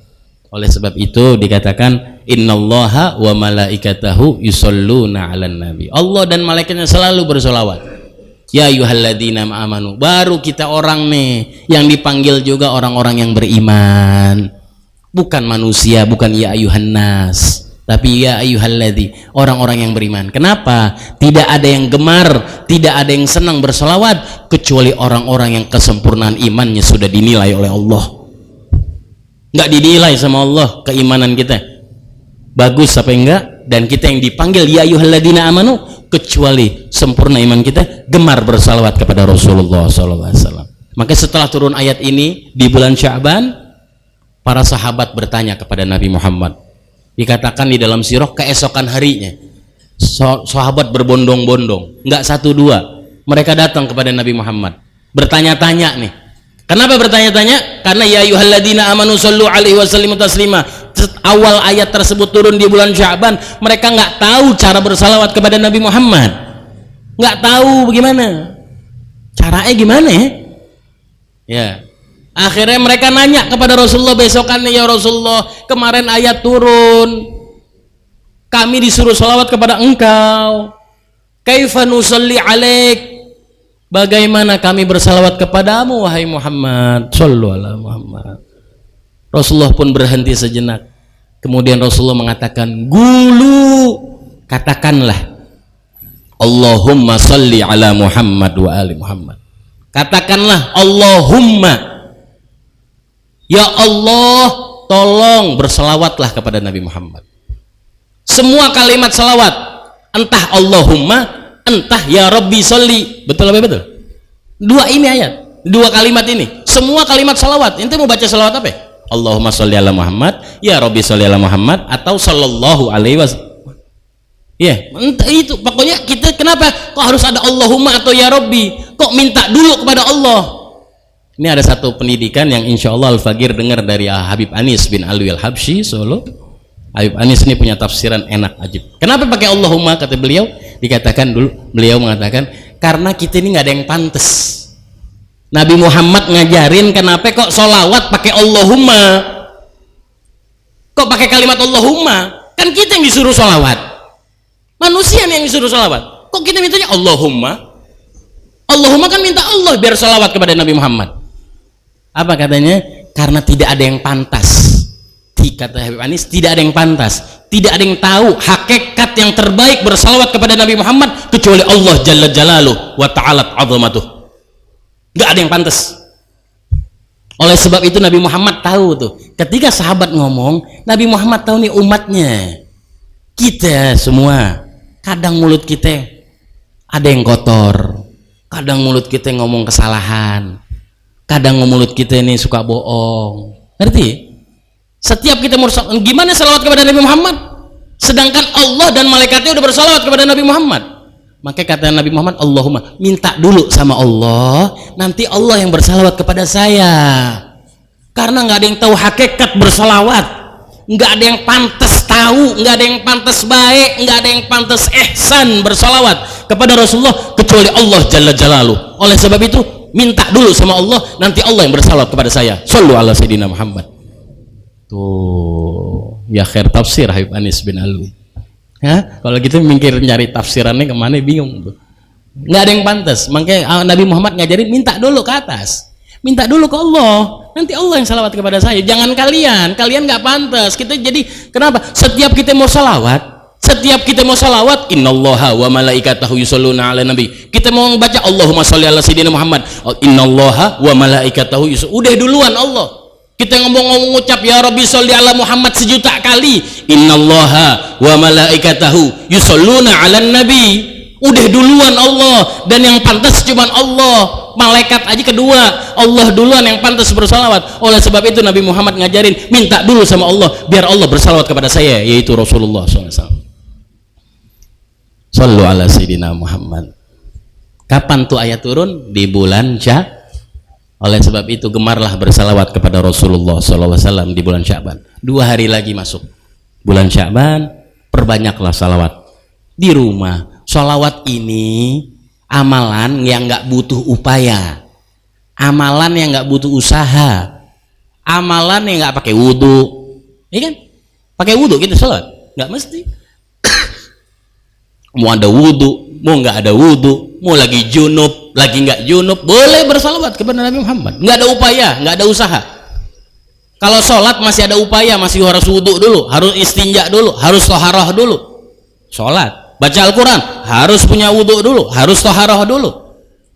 Oleh sebab itu dikatakan innallaha wa malaikatahu yusholluna 'alan nabi. Allah dan malaikatnya selalu bersolawat. Ya ayyuhalladzina amanu. Baru kita orang nih yang dipanggil juga orang-orang yang beriman. Bukan manusia, bukan ya ayyuhan nas, tapi ya ayyuhalladzi, orang-orang yang beriman. Kenapa? Tidak ada yang gemar, tidak ada yang senang bersolawat kecuali orang-orang yang kesempurnaan imannya sudah dinilai oleh Allah. Nggak dinilai sama Allah keimanan kita bagus apa enggak, dan kita yang dipanggil ya ayyuhalladzina amanu, kecuali sempurna iman kita gemar bersalawat kepada Rasulullah SAW. Maka setelah turun ayat ini di bulan Sya'ban, para sahabat bertanya kepada Nabi Muhammad. Dikatakan di dalam sirah keesokan harinya sahabat berbondong-bondong, nggak 1-2, mereka datang kepada Nabi Muhammad bertanya-tanya nih. Kenapa bertanya-tanya? Karena ya ayyuhalladzina amanu shallu alaihi wa sallimu taslima. Awal ayat tersebut turun di bulan Sya'ban, mereka nggak tahu cara bersalawat kepada Nabi Muhammad. nggak tahu bagaimana caranya gimana ya. Ya, akhirnya mereka nanya kepada Rasulullah besokannya, ya Rasulullah, kemarin ayat turun, kami disuruh sholawat kepada engkau, kaifa nusalli alaik, bagaimana kami bersalawat kepadamu wahai Muhammad, sallu ala Muhammad. Rasulullah pun berhenti sejenak, kemudian Rasulullah mengatakan, gulu, katakanlah Allahumma salli ala Muhammad wa ali Muhammad. Katakanlah Allahumma, ya Allah, tolong berselawatlah kepada Nabi Muhammad. Semua kalimat selawat, entah Allahumma, entah ya Rabbi sholli, betul apa betul? Dua ini ayat, dua kalimat ini, semua kalimat selawat. Ente mau baca selawat apa? Allahumma sholli ala Muhammad, ya Rabbi sholli ala Muhammad, atau sallallahu alaihi wasallam. Ya, entah itu. Pokoknya kita kenapa kok harus ada Allahumma atau ya Rabbi? Kok minta dulu kepada Allah? Ini ada satu pendidikan yang insya Allah Al-Fagir dengar dari Habib Anis bin Alwi Al-Habsyi Solo. Habib Anis ini punya tafsiran enak ajib. Kenapa pakai Allahumma? Kata beliau, dikatakan dulu, beliau mengatakan karena kita ini nggak ada yang pantas. Nabi Muhammad ngajarin kenapa kok sholawat pakai Allahumma, kok pakai kalimat Allahumma? Kan kita yang disuruh sholawat, manusia yang disuruh sholawat. Kok kita mintanya Allahumma? Allahumma kan minta Allah biar sholawat kepada Nabi Muhammad. Apa katanya? Karena tidak ada yang pantas. Kata Habib Anis, tidak ada yang pantas, tidak ada yang tahu hakikat yang terbaik bersalawat kepada Nabi Muhammad kecuali Allah Jalla Jalaluh wa ta'alat azamatuh. Gak ada yang pantas. Oleh sebab itu Nabi Muhammad tahu tuh, ketika sahabat ngomong, Nabi Muhammad tahu nih umatnya, kita semua kadang mulut kita ada yang kotor, kadang mulut kita ngomong kesalahan, kadang mulut kita ini suka bohong, ngerti? Setiap kita gimana salawat kepada Nabi Muhammad, sedangkan Allah dan malaikatnya udah bersalawat kepada Nabi Muhammad. Maka kata Nabi Muhammad, Allahumma, minta dulu sama Allah, nanti Allah yang bersalawat kepada saya. Karena nggak ada yang tahu hakikat bersalawat, nggak ada yang pantas tahu, nggak ada yang pantas baik, nggak ada yang pantas ihsan bersalawat kepada Rasulullah kecuali Allah Jalla Jalaluh. Oleh sebab itu minta dulu sama Allah, nanti Allah yang bersalawat kepada saya. Shallu ala Sayyidina Muhammad. Tuh, ya khair tafsir Habib Anis bin Alwi. Ya, kalau gitu mikir nyari tafsirannya kemana bingung tuh. Nggak ada yang pantas. Makanya Nabi Muhammad ngajarin minta dulu ke atas, minta dulu ke Allah, nanti Allah yang salawat kepada saya. Jangan kalian nggak pantas. Kita jadi kenapa? Setiap kita mau salawat, innallaha wa malaikatahu yusholluna ala nabi. Kita mau baca Allahumma sholli ala sayyidina Muhammad, innallaha wa malaikatahu udah duluan Allah. Kita ngomong ngucap ya Rabbi sholli ala Muhammad 1.000.000 kali, innallaha wa malaikatahu yusholluna ala nabi, udah duluan Allah, dan yang pantas cuma Allah. Malaikat aja kedua, Allah duluan yang pantas bersalawat. Oleh sebab itu Nabi Muhammad ngajarin minta dulu sama Allah biar Allah bersalawat kepada saya, yaitu Rasulullah SAW. Shallu ala Sayyidina Muhammad. Kapan tuh ayat turun? Di bulan Sya'ban. Oleh sebab itu gemarlah bersalawat kepada Rasulullah SAW di bulan Sya'ban. 2 hari lagi masuk bulan Sya'ban, perbanyaklah salawat di rumah. Salawat ini amalan yang nggak butuh upaya, amalan yang nggak butuh usaha, amalan yang nggak pakai wudhu. Iya kan? Pakai wudhu kita salat? Nggak mesti. Mau ada wudhu, mau nggak ada wudhu, mau lagi junub, lagi nggak junub, boleh bersalawat kepada Nabi Muhammad. Nggak ada upaya, nggak ada usaha. Kalau sholat masih ada upaya, masih harus wudhu dulu, harus istinja dulu, harus toharoh dulu. Sholat, baca Al-Quran, harus punya wudhu dulu, harus toharoh dulu.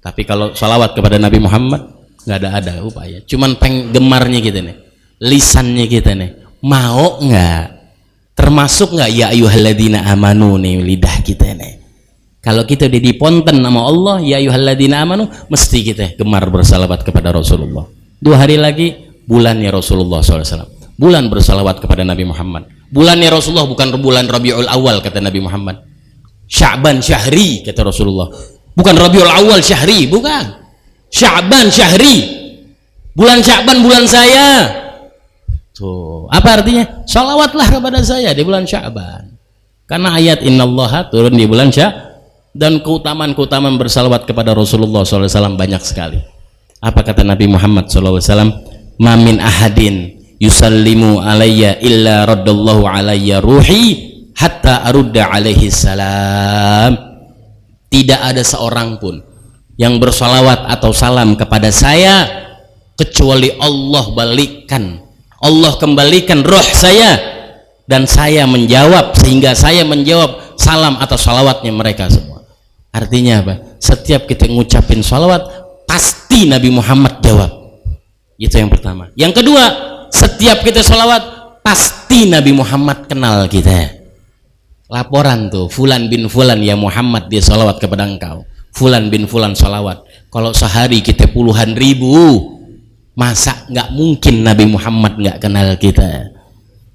Tapi kalau salawat kepada Nabi Muhammad, nggak ada upaya. Cuman gemarnya kita nih, lisannya kita nih, mau nggak? Termasuk nggak ya ayyuhalladzina amanu nih lidah kita nih. Kalau kita udah diponten nama Allah ya ayyuhalladzina amanu, mesti kita gemar bersalawat kepada Rasulullah. 2 hari lagi bulannya Rasulullah SAW. Bulan bersalawat kepada Nabi Muhammad. Bulannya Rasulullah bukan bulan Rabiul Awal kata Nabi Muhammad. Sya'ban syahri kata Rasulullah. Bukan Rabiul Awal syahri, bukan. Sya'ban syahri. Bulan Sya'ban bulan saya. Tuh, apa artinya? Salawatlah kepada saya di bulan Sya'ban. Karena ayat innallaha turun di bulan Sya'ban. dan keutamaan-keutamaan bersalawat kepada Rasulullah SAW banyak sekali. Apa kata Nabi Muhammad SAW? Ma min ahadin yusallimu alayya illa raddallahu alayya ruhi hatta arudda alaihi salam. Tidak ada seorang pun yang bersalawat atau salam kepada saya kecuali Allah kembalikan roh saya dan saya menjawab, sehingga saya menjawab salam atau salawatnya mereka semua. Artinya apa? Setiap kita ngucapin salawat pasti Nabi Muhammad jawab. Itu yang pertama. Yang kedua, setiap kita salawat pasti Nabi Muhammad kenal kita. Laporan tuh, Fulan bin Fulan ya Muhammad dia salawat kepada engkau, Fulan bin Fulan salawat. Kalau sehari kita puluhan ribu, masa nggak mungkin Nabi Muhammad nggak kenal kita?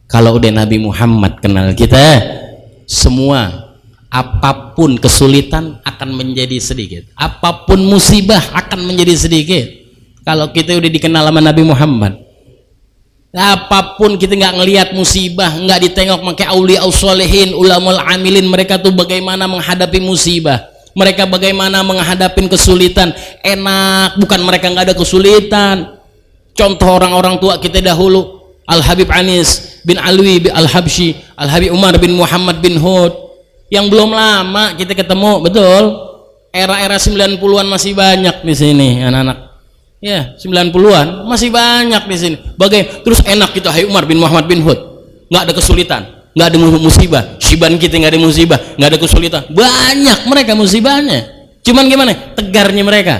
Kalau udah Nabi Muhammad kenal kita, semua apapun kesulitan akan menjadi sedikit, apapun musibah akan menjadi sedikit. Kalau kita udah dikenal sama Nabi Muhammad, apapun kita nggak ngelihat musibah, nggak ditengok pakai aulia solehin, ulamul amilin, mereka tuh bagaimana menghadapi musibah, mereka bagaimana menghadapi kesulitan, enak, bukan mereka nggak ada kesulitan. Contoh orang-orang tua kita dahulu, Al-Habib Anis bin Alwi Al-Habsyi, Al-Habib Umar bin Muhammad bin Hud, yang belum lama kita ketemu, betul, era-era 90-an masih banyak di sini anak-anak. Ya, 90-an masih banyak di sini. Terus enak kita, hai Umar bin Muhammad bin Hud, nggak ada kesulitan, nggak ada musibah. Syiban kita nggak ada musibah, nggak ada kesulitan. Banyak mereka musibahnya. Cuman gimana? Tegarnya mereka,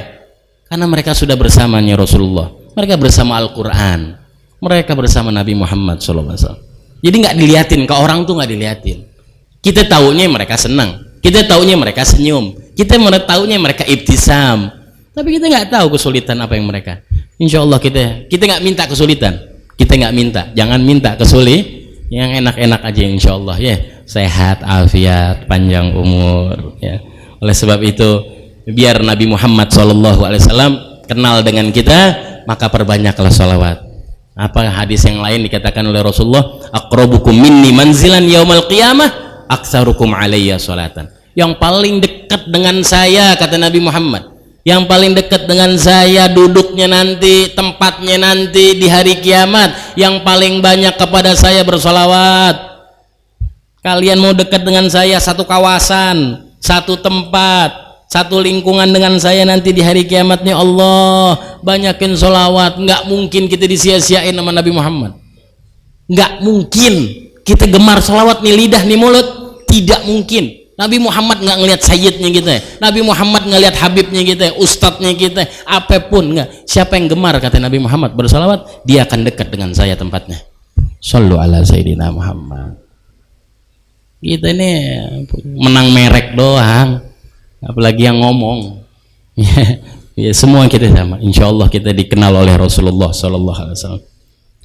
karena mereka sudah bersamanya Rasulullah, mereka bersama Al-Quran, mereka bersama Nabi Muhammad SAW. Jadi nggak diliatin, ke orang tuh nggak diliatin. Kita taunya mereka senang, kita taunya mereka senyum, kita taunya mereka ibtisam, tapi kita nggak tahu kesulitan apa yang mereka. Insya Allah kita nggak minta kesulitan, kita nggak minta, jangan minta yang enak-enak aja, insya Allah ya, sehat, afiat, panjang umur ya. Oleh sebab itu, biar Nabi Muhammad SAW kenal dengan kita, maka perbanyaklah sholawat. Apa hadis yang lain dikatakan oleh Rasulullah, aqrabukum minni manzilan yaumal qiyamah aktsarukum alayya sholatan. Yang paling dekat dengan saya, kata Nabi Muhammad, yang paling dekat dengan saya duduknya nanti, tempatnya nanti di hari kiamat, yang paling banyak kepada saya bersolawat. Kalian mau dekat dengan saya satu kawasan, satu tempat, satu lingkungan dengan saya nanti di hari kiamatnya, Allah banyakin solawat. Nggak mungkin kita disia-siain sama Nabi Muhammad, nggak mungkin kita gemar solawat nih lidah nih mulut, tidak mungkin. Nabi Muhammad nggak ngelihat sayyidnya kita, Nabi Muhammad nggak lihat habibnya kita, ustadznya kita, apapun nggak. Siapa yang gemar, kata Nabi Muhammad, bersolawat, dia akan dekat dengan saya tempatnya. Shallu ala Sayyidina Muhammad. Kita ini menang merek doang, apalagi yang ngomong. Ya, semua kita sama. Insya Allah kita dikenal oleh Rasulullah SAW.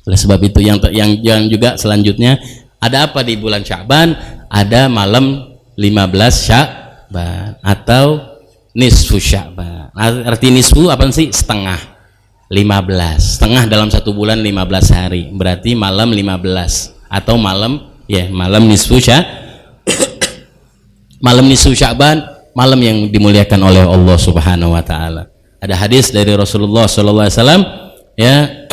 Oleh sebab itu yang juga selanjutnya, ada apa di bulan Sya'ban? Ada malam 15 Sya'ban atau nisfu Sya'ban. Arti nisfu apa sih? Setengah. 15. Setengah dalam satu bulan 15 hari. Berarti malam 15 atau malam nisfu Sya'ban. Malam nisfu Sya'ban, malam yang dimuliakan oleh Allah Subhanahu wa taala. Ada hadis dari Rasulullah sallallahu alaihi wasallam ya,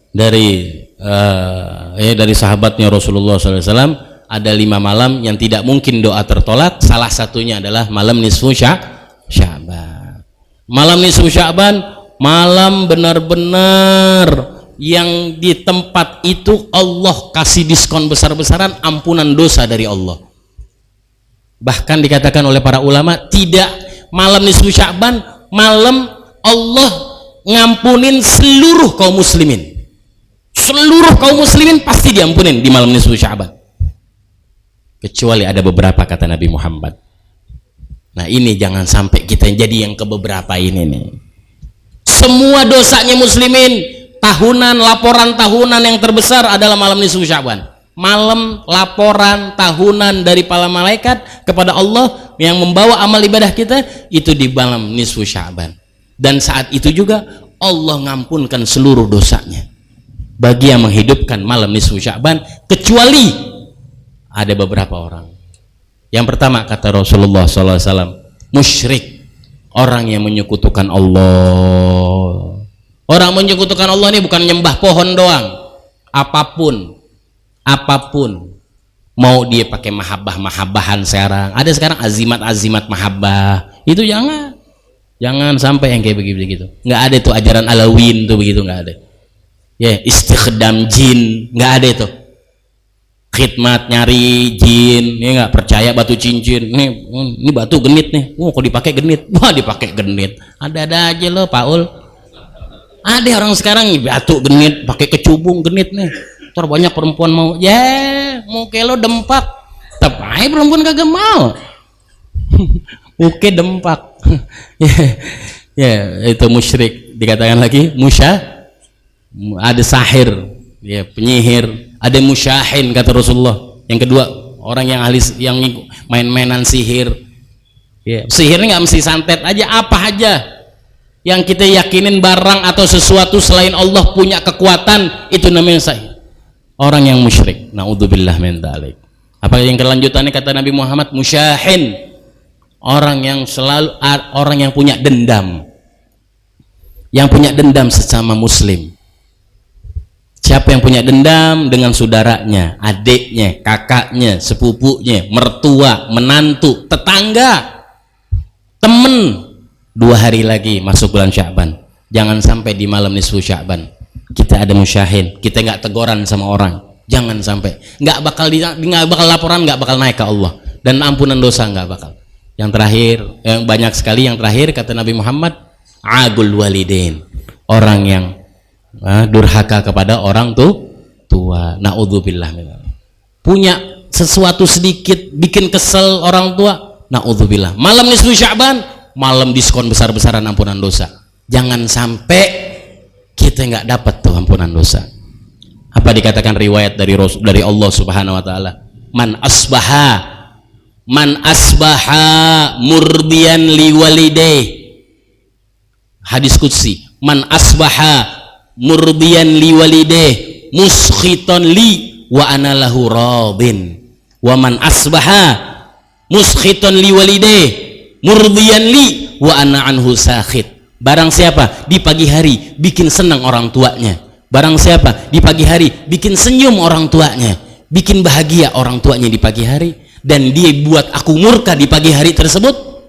dari sahabatnya Rasulullah sallallahu alaihi wasallam, ada 5 malam yang tidak mungkin doa tertolak. Salah satunya adalah malam nisfu Sya'ban. Malam nisfu Sya'ban, malam benar-benar yang di tempat itu Allah kasih diskon besar-besaran, ampunan dosa dari Allah. Bahkan dikatakan oleh para ulama, tidak, malam nisfu Sya'ban, malam Allah ngampunin seluruh kaum muslimin. Seluruh kaum muslimin pasti diampunin di malam nisfu Sya'ban, kecuali ada beberapa, kata Nabi Muhammad. Nah ini jangan sampai kita jadi yang ke beberapa ini nih. Semua dosanya muslimin tahunan, laporan tahunan yang terbesar adalah malam nisfu Sya'ban. Malam laporan tahunan dari para malaikat kepada Allah yang membawa amal ibadah kita itu di malam nisfu Sya'ban. Dan saat itu juga Allah ngampunkan seluruh dosanya bagi yang menghidupkan malam nisfu Sya'ban, kecuali ada beberapa orang. Yang pertama, kata Rasulullah SAW, Musyrik, orang yang menyekutukan Allah. Orang menyekutukan Allah ini bukan nyembah pohon doang. Apapun mau dia pakai mahabbah-mahabbahan sekarang. Ada sekarang azimat-azimat mahabbah. Itu jangan sampai yang kayak begitu. Nggak ada itu ajaran Alawin tuh begitu, nggak ada. Ya, istikhdam jin, nggak ada itu. Khidmat nyari jin, ya nggak percaya batu cincin. Ini batu genit nih. Kok dipakai genit? Wah, dipakai genit. Ada aja loh, Paul. Ada orang sekarang batu genit, pakai kecubung genit nih. Ntar banyak perempuan mau, mau kayak lo dempak. Tapi perempuan kagak mau. Oke, dempak. Itu musyrik. Dikatakan lagi ada sahir, penyihir, ada musyahin kata Rasulullah. Yang kedua, orang yang ahli yang main-mainan sihir. Sihirnya nggak mesti santet aja, apa aja yang kita yakinin barang atau sesuatu selain Allah punya kekuatan, itu namanya sahir. Orang yang musyrik. Naudzubillah min dzalik. Apa yang kelanjutannya kata Nabi Muhammad? Musyahin, orang yang punya dendam, yang punya dendam sesama muslim. Siapa yang punya dendam dengan saudaranya, adiknya, kakaknya, sepupunya, mertua, menantu, tetangga, temen. 2 hari lagi masuk bulan Sya'ban. Jangan sampai di malam nisfu Sya'ban kita ada musyahin, kita nggak teguran sama orang. Jangan sampai. Nggak bakal laporan, nggak bakal naik ke Allah. Dan ampunan dosa nggak bakal. Yang terakhir, yang banyak sekali yang terakhir kata Nabi Muhammad, agul walidain, orang yang durhaka kepada orang tua. Naudzubillah. Punya sesuatu sedikit bikin kesel orang tua, naudzubillah. Malam nisfu Sya'ban, malam diskon besar-besaran ampunan dosa. Jangan sampai kita nggak dapat tuh ampunan dosa. Apa dikatakan riwayat dari Allah Subhanahu wa taala? Man asbaha murdiyan liwalidayh. Hadis qudsi. Man asbaha murdiyan liwalidayh muskhiton li wa ana lahu radin. Wa man asbaha muskhiton liwalidayh murdiyan li wa ana anhu sakhit. Barang siapa di pagi hari bikin senang orang tuanya, barang siapa di pagi hari bikin senyum orang tuanya, bikin bahagia orang tuanya di pagi hari, dan dia buat aku murka di pagi hari tersebut,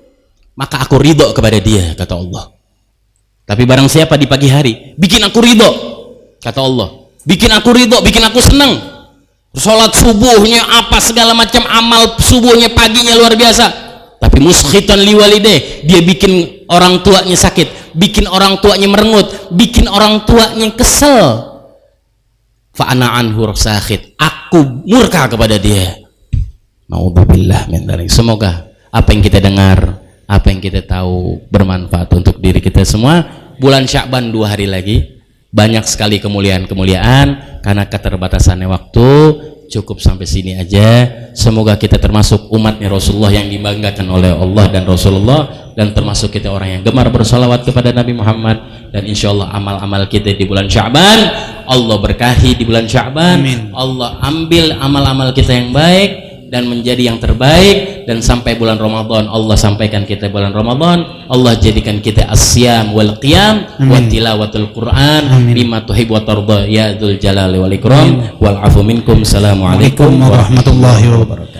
maka aku ridho kepada dia, kata Allah. Tapi barang siapa di pagi hari bikin aku ridho, kata Allah, bikin aku ridho, bikin aku senang, sholat subuhnya apa segala macam amal subuhnya paginya luar biasa, tapi muskhitan liwalideh, dia bikin orang tuanya sakit, bikin orang tuanya merengut, bikin orang tuanya kesel, fa'ana anhu sakhit, aku murka kepada dia. Naudzubillah min dzalik. Semoga apa yang kita dengar, apa yang kita tahu bermanfaat untuk diri kita semua. Bulan Sya'ban 2 hari lagi, banyak sekali kemuliaan-kemuliaan. Karena keterbatasannya waktu, cukup sampai sini aja. Semoga kita termasuk umatnya Rasulullah yang dibanggakan oleh Allah dan Rasulullah, dan termasuk kita orang yang gemar bersalawat kepada Nabi Muhammad. Dan insya Allah amal-amal kita di bulan Sya'ban Allah berkahi, di bulan Sya'ban Allah ambil amal-amal kita yang baik dan menjadi yang terbaik, dan sampai bulan Ramadan Allah sampaikan kita bulan Ramadan, Allah jadikan kita asyam wal qiyam wa tilawatul Quran bima tuhib wa tarda ya dzul jalali wal ikram wal afu minkum. Assalamualaikum warahmatullahi wabarakatuh.